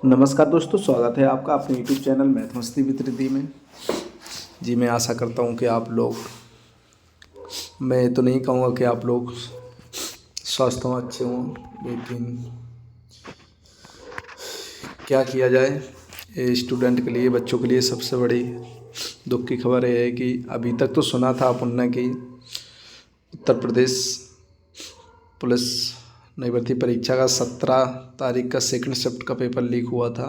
नमस्कार दोस्तों, स्वागत है आपका अपने यूट्यूब चैनल मैथ मस्ती विद रिद्धि में। जी मैं आशा करता हूँ कि आप लोग, मैं तो नहीं कहूँगा कि आप लोग स्वस्थ हों, अच्छे हों, लेकिन क्या किया जाए। ये स्टूडेंट के लिए, बच्चों के लिए सबसे बड़ी दुख की खबर यह है कि अभी तक तो सुना था अपन ने कि उत्तर प्रदेश पुलिस नई भर्ती परीक्षा का 17 तारीख का सेकंड शिफ्ट का पेपर लीक हुआ था,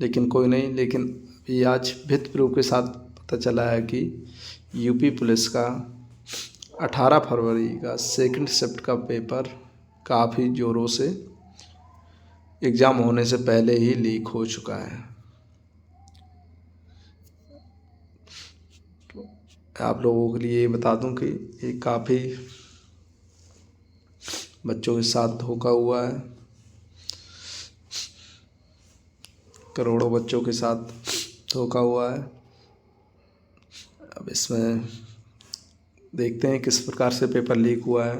लेकिन कोई नहीं। लेकिन ये आज भित्त प्रूफ के साथ पता चला है कि यूपी पुलिस का 18 फरवरी का सेकंड शिफ्ट का पेपर काफ़ी ज़ोरों से एग्ज़ाम होने से पहले ही लीक हो चुका है। आप लोगों के लिए बता दूं कि ये काफ़ी बच्चों के साथ धोखा हुआ है, करोड़ों बच्चों के साथ धोखा हुआ है। अब इसमें देखते हैं किस प्रकार से पेपर लीक हुआ है।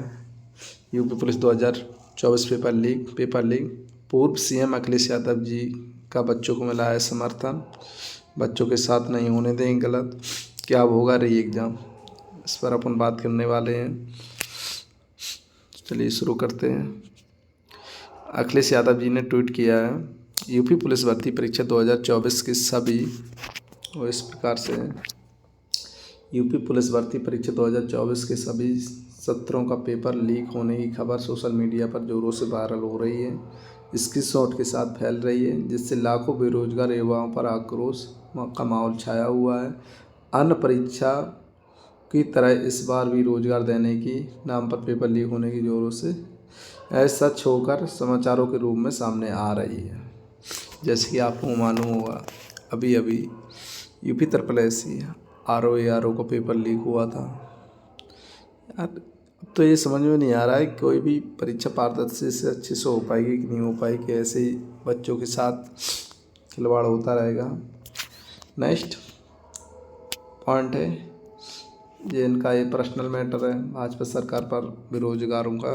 UP police 2024 paper leak. पूर्व सीएम अखिलेश यादव जी का बच्चों को मिला है समर्थन। बच्चों के साथ नहीं होने देंगे गलत। क्या होगा री एग्ज़ाम, इस पर अपन बात करने वाले हैं। चलिए शुरू करते हैं। अखिलेश यादव जी ने ट्वीट किया है, यूपी पुलिस भर्ती परीक्षा 2024 की सभी, और इस प्रकार से यूपी पुलिस भर्ती परीक्षा 2024 के सभी सत्रों का पेपर लीक होने की खबर सोशल मीडिया पर जोरों से वायरल हो रही है, स्क्रीनशॉट के साथ फैल रही है, जिससे लाखों बेरोजगार युवाओं पर आक्रोश का माहौल छाया हुआ है। अन्य परीक्षा की तरह इस बार भी रोजगार देने की नाम पर पेपर लीक होने की जोरों से सच होकर समाचारों के रूप में सामने आ रही है। जैसे कि आपको मालूम होगा, अभी अभी UP triple SC R O का पेपर लीक हुआ था। यार अब तो ये समझ में नहीं आ रहा है कोई भी परीक्षा पारदर्शी से अच्छे से हो पाएगी कि नहीं हो पाएगी। ऐसे ही बच्चों के साथ खिलवाड़ होता रहेगा। नेक्स्ट पॉइंट है, ये इनका ये पर्सनल मैटर है। भाजपा सरकार पर बेरोजगारों का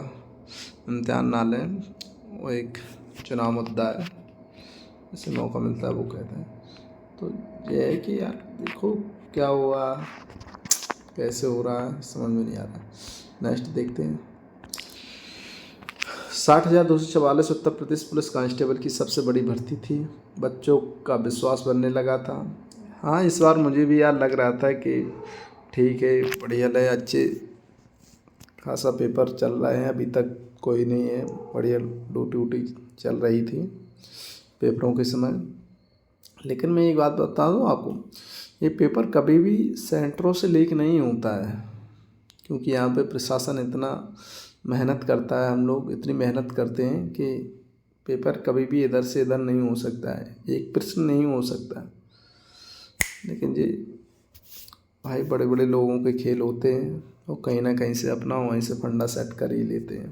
इम्तिहान ना लें, वो एक चुनाव मुद्दा है, इसे मौका मिलता है वो कहते हैं। तो ये है कि यार देखो क्या हुआ, कैसे हो रहा है, समझ में नहीं आ रहा। नेक्स्ट देखते हैं। 60,244 उत्तर प्रदेश पुलिस कांस्टेबल की सबसे बड़ी भर्ती थी, बच्चों का विश्वास बनने लगा था। हाँ, इस बार मुझे भी यार लग रहा था कि ठीक है, बढ़िया है, अच्छे खासा पेपर चल रहे हैं। अभी तक कोई नहीं है, बढ़िया ड्यूटी वूटी चल रही थी पेपरों के समय। लेकिन मैं एक बात बता दूँ आपको, ये पेपर कभी भी सेंटरों से लीक नहीं होता है, क्योंकि यहाँ पे प्रशासन इतना मेहनत करता है, हम लोग इतनी मेहनत करते हैं कि पेपर कभी भी इधर से इधर नहीं हो सकता है, एक प्रश्न नहीं हो सकता है। लेकिन ये भाई बड़े बड़े लोगों के खेल होते हैं, और कहीं ना कहीं से अपना वहीं से फंडा सेट कर ही लेते हैं।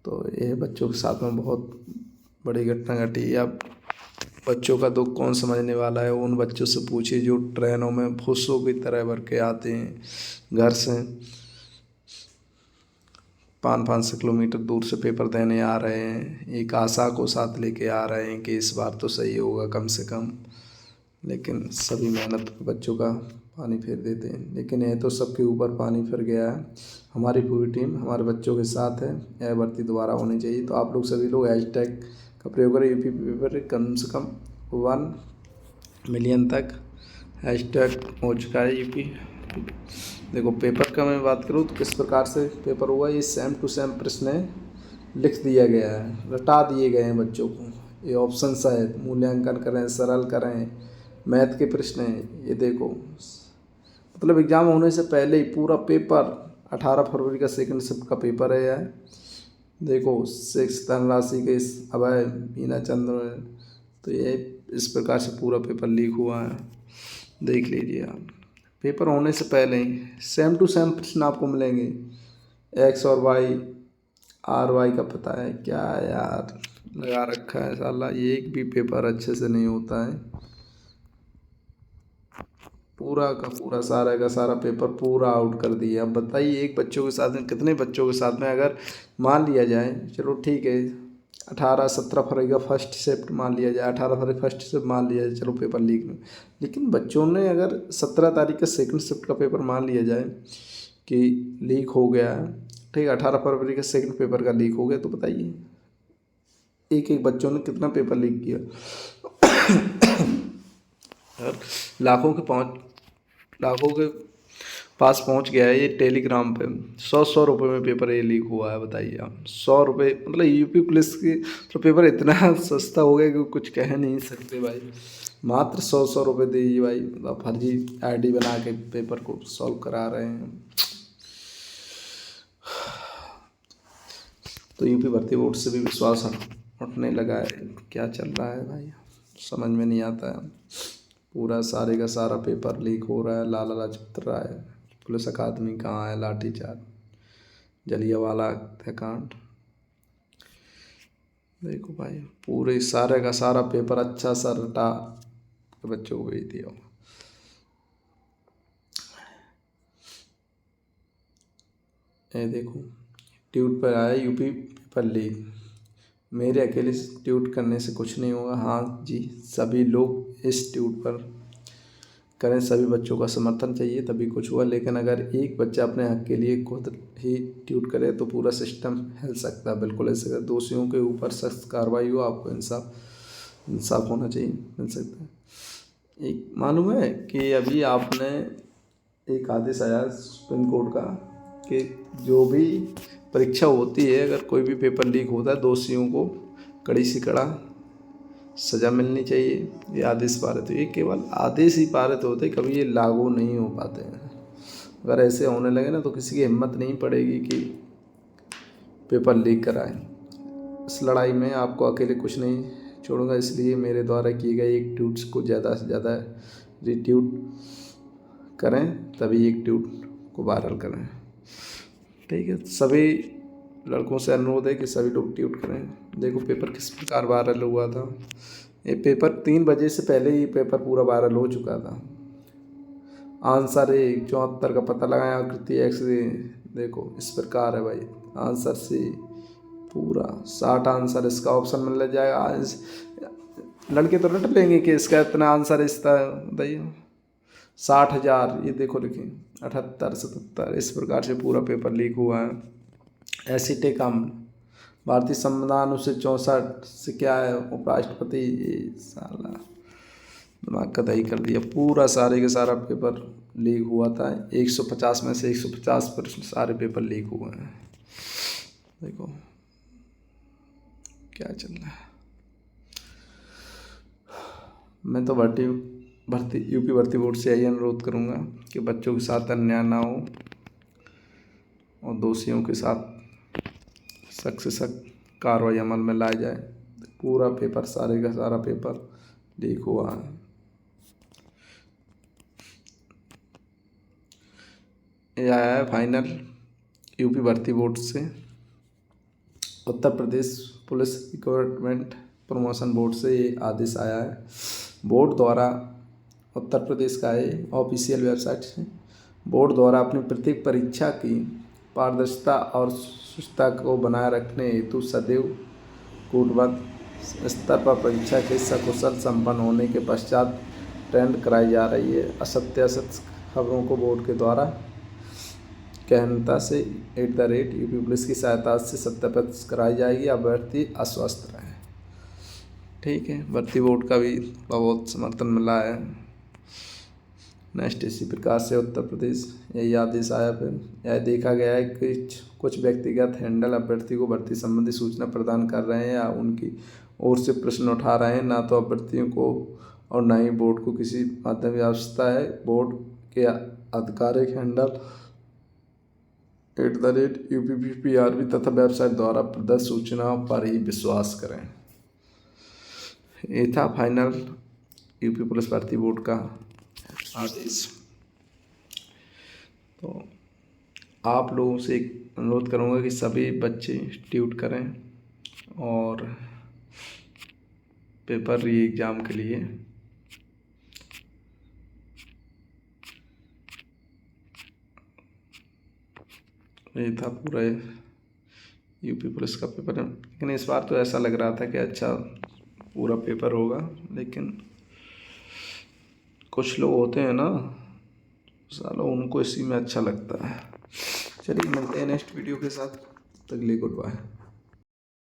तो ये बच्चों के साथ में बहुत बड़ी घटना घटी। अब बच्चों का दुख कौन समझने वाला है। उन बच्चों से पूछिए जो ट्रेनों में भूसों की तरह भर के आते हैं घर से, 500 किलोमीटर दूर से पेपर देने आ रहे हैं, एक आशा को साथ लेके आ रहे हैं कि इस बार तो सही होगा कम से कम। लेकिन सभी मेहनत बच्चों का पानी फेर देते हैं। लेकिन ये तो सबके ऊपर पानी फिर गया है। हमारी पूरी टीम हमारे बच्चों के साथ है, यह भर्ती दोबारा होनी चाहिए। तो आप लोग सभी लोग हैशटैग का प्रयोग करें, यूपी पेपर कम से कम 1 मिलियन तक हैशटैग हो चुका है यूपी। देखो पेपर का मैं बात करूँ तो किस प्रकार से पेपर हुआ, ये सेम टू सेम प्रश्न लिख दिया गया है, रटा दिए गए हैं बच्चों को। ये ऑप्शन शायद मूल्यांकन करें, सरल करें, मैथ के प्रश्न हैं। ये देखो मतलब एग्ज़ाम होने से पहले ही पूरा पेपर, 18 फरवरी का सेकंड शिफ्ट का पेपर है यार। देखो 6 धनराशि के अभय बीना चंद्र, तो ये इस प्रकार से पूरा पेपर लीक हुआ है। देख लीजिए आप, पेपर होने से पहले ही सेम टू सेम प्रश्न आपको मिलेंगे। एक्स और वाई, आर वाई का पता है क्या यार, लगा रखा है साला। एक भी पेपर अच्छे से नहीं होता है, पूरा का पूरा सारा का सारा पेपर पूरा आउट कर दिया। अब बताइए एक बच्चों के साथ में, कितने बच्चों के साथ में, अगर मान लिया जाए चलो ठीक है 18-17 फरवरी का फर्स्ट शिफ्ट मान लिया जाए, 18 फरवरी फर्स्ट शिफ्ट मान लिया जाए, चलो पेपर लीक में। लेकिन बच्चों ने अगर 17 तारीख का सेकंड शिफ्ट का पेपर मान लिया जाए कि लीक हो गया है, ठीक है, 18 फरवरी का सेकंड पेपर का लीक हो गया, तो बताइए एक एक बच्चों ने कितना पेपर लीक किया। और लाखों के पास पहुंच गया है ये टेलीग्राम पे। 100 रुपये में पेपर ये लीक हुआ है, बताइए आप। 100 रुपये, मतलब यूपी पुलिस की तो पेपर इतना सस्ता हो गया कि कुछ कह नहीं सकते भाई। मात्र 100 रुपये दीजिए भाई, मतलब फर्जी आईडी बना के पेपर को सॉल्व करा रहे हैं। तो यूपी भर्ती बोर्ड से भी विश्वास उठने लगा है। क्या चल रहा है भाई, समझ में नहीं आता है। पूरा सारे का सारा पेपर लीक हो रहा है। लाला लाजपत राय पुलिस अकादमी कहाँ है, लाठीचार्ज, जलियांवाला हत्याकांड। देखो भाई, पूरे सारे का सारा पेपर अच्छा सा रटा बच्चों को भेज दिया। ये देखो, ट्वीट पर आया यूपी पेपर लीक, मेरे अकेले ट्वीट करने से कुछ नहीं होगा। हाँ जी, सभी लोग इस ट्वीट पर करें, सभी बच्चों का समर्थन चाहिए तभी कुछ हुआ। लेकिन अगर एक बच्चा अपने हक के लिए खुद ही ट्वीट करे तो पूरा सिस्टम हिल सकता है। बिल्कुल ऐसे दोषियों के ऊपर सख्त कार्रवाई हो, आपको इंसाफ होना चाहिए, मिल सकता है। एक मालूम है कि अभी आपने एक आदेश आया सुप्रीम कोर्ट का कि जो भी परीक्षा होती है, अगर कोई भी पेपर लीक होता है, दोषियों को कड़ी से कड़ा सज़ा मिलनी चाहिए। ये आदेश पारित हुए, केवल आदेश ही पारित होते, कभी ये लागू नहीं हो पाते हैं। अगर ऐसे होने लगे ना तो किसी की हिम्मत नहीं पड़ेगी कि पेपर लीक कराए। इस लड़ाई में आपको अकेले कुछ नहीं छोड़ूंगा, इसलिए मेरे द्वारा किए गए एक ट्वीट को ज़्यादा से ज़्यादा रीट्वीट करें, तभी एक ट्वीट को वायरल करें। ठीक है, सभी लड़कों से अनुरोध है कि सभी लोग ट्वीट करें। देखो पेपर किस प्रकार वायरल हुआ था। ये पेपर 3 बजे से पहले ही पेपर पूरा वायरल हो चुका था। आंसर 74 का पता लगाया, आकृति एक्स देखो इस प्रकार है भाई। आंसर से पूरा 60 आंसर इसका ऑप्शन मिल जाएगा। लड़के तो रट लेंगे कि इसका इतना आंसर इसका बताइए। 60,000 ये देखो लिखे, 78, 77 इस प्रकार से पूरा पेपर लीक हुआ है। ऐसी टेकम भारतीय संविधान अनुच्छेद 64 से क्या है, उपराष्ट्रपति साला दिमाग का दही कर दिया। पूरा सारे के सारा पेपर लीक हुआ था। 150 में से 150% सारे पेपर लीक हुए हैं। देखो क्या चल रहा है। मैं तो यूपी भर्ती बोर्ड से यही अनुरोध करूँगा कि बच्चों के साथ अन्याय ना हो और दोषियों के साथ सख्त से सख्त कार्रवाई अमल में लाई जाए। पूरा पेपर सारे का सारा पेपर लीक हुआ है। ये आया है फाइनल यूपी भर्ती बोर्ड से, Uttar Pradesh police recruitment promotion board से ये आदेश आया है। बोर्ड द्वारा, उत्तर प्रदेश का है, ऑफिशियल वेबसाइट से, बोर्ड द्वारा अपनी प्रत्येक परीक्षा की पारदर्शिता और शुचिता को बनाए रखने हेतु सदैव कूटबद्ध स्तर पर परीक्षा के सकुशल संपन्न होने के पश्चात ट्रेंड कराई जा रही है। असत्यासत्य खबरों को बोर्ड के द्वारा गहनता से यूपी पुलिस की सहायता से सत्यापित कराई जाएगी। अभ्यर्थी आश्वस्त रहें। ठीक है, भर्ती बोर्ड का भी बहुत समर्थन मिला है। नेक्स्ट इसी प्रकार से उत्तर प्रदेश यही आदेश आया। फिर यह देखा गया है कि कुछ व्यक्तिगत हैंडल अभ्यर्थी को भर्ती संबंधी सूचना प्रदान कर रहे हैं या उनकी ओर से प्रश्न उठा रहे हैं। ना तो अभ्यर्थियों को और न ही बोर्ड को किसी माध्यम की आवश्यकता है। बोर्ड के आधिकारिक हैंडल @UPPRB तथा वेबसाइट द्वारा प्रदत्त सूचना पर ही विश्वास करें। ये था फाइनल यूपी पुलिस भर्ती बोर्ड का आदेश। तो आप लोगों से एक अनुरोध करूँगा कि सभी बच्चे ट्वीट करें और पेपर री एग्ज़ाम के लिए ये था पूरा यूपी पुलिस का पेपर है, लेकिन इस बार तो ऐसा लग रहा था कि अच्छा पूरा पेपर होगा, लेकिन कुछ लोग होते हैं ना सालों, उनको इसी में अच्छा लगता है। चलिए मिलते हैं नेक्स्ट वीडियो के साथ, तब तक के लिए गुड बाय।